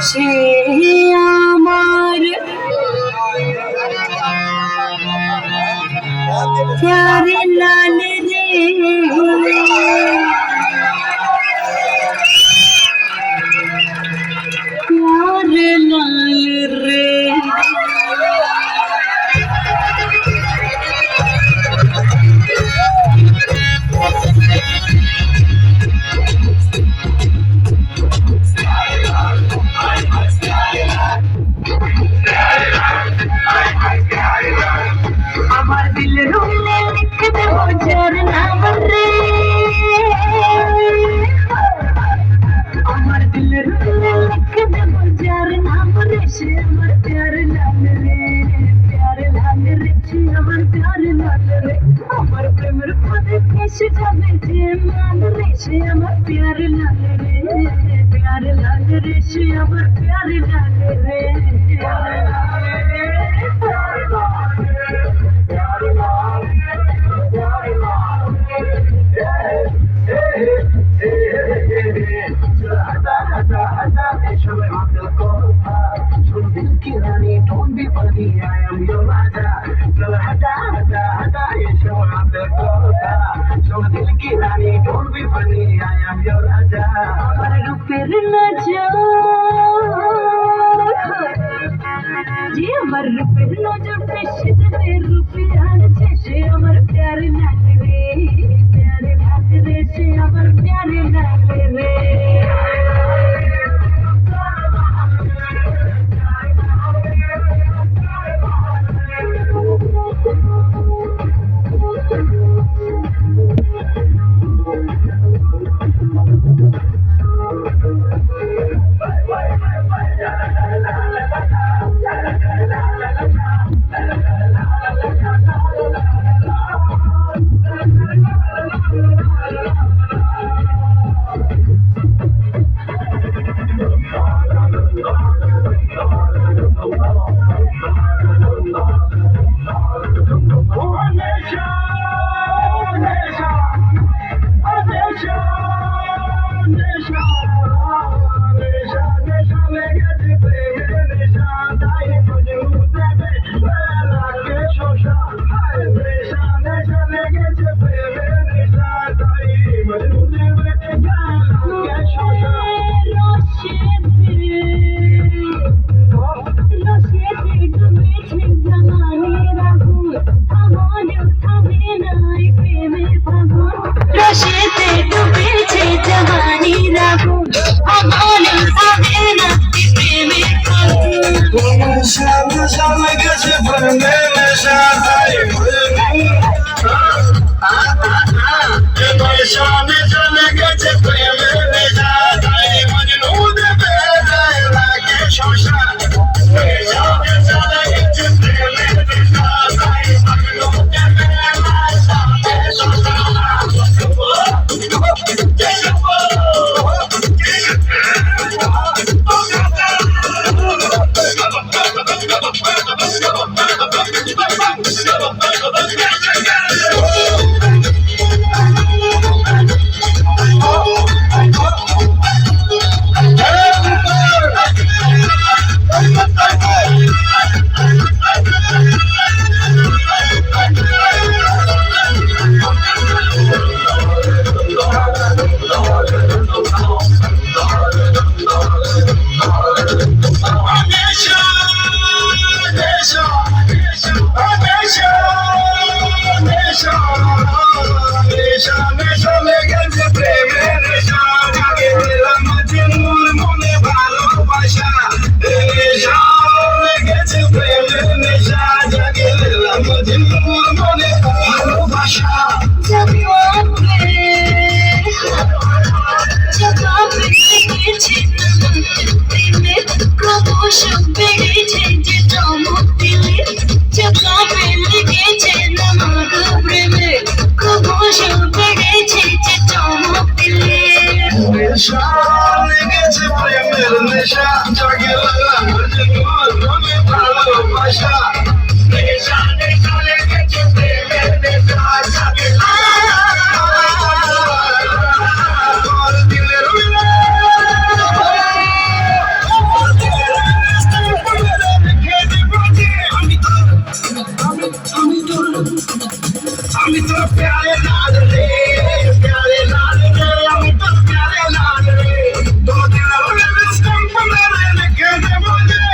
সে আমার প্যারে লাল রে প্যারে লাল রে আমার দিল রুমে লিখে দেব যার নাম রে আমার দিল রুমে লিখে দেব যার নাম রে সে আমার প্যার লাল রে প্যার লাল রে সে আমার প্যার লাল রে আমার প্রেমের পদে এসে যাবে যে মান রে সে আমার প্যার লাল রে প্যার লাল রে সে আমার প্যার লাল রে Don't be funny, I am your Raja. So hata hata hata, yesho Abdul Kota. So dil ki rani, don't be funny, I am your Raja. আমার রূপের নজর জি আমার রূপের নজর দেশে দেবে রূপে আনছে সে আমার প্যার লাল রে প্যার লাল রে সে আমার প্যার লাল রে রসেতে ডুবেছে জওয়ানির আগুন আগুন হবে না প্রেমের আগুন সামনে সামনে গেছে বলবে নেশা তাই সামনে চলে গেছে প্রেমের নেশা তাই মজনু দেবে লাগে শোষা সামনে চলে গেছে প্রেমের নেশা তাই মজনু দেবে লাগে শোষা Jab Thank you.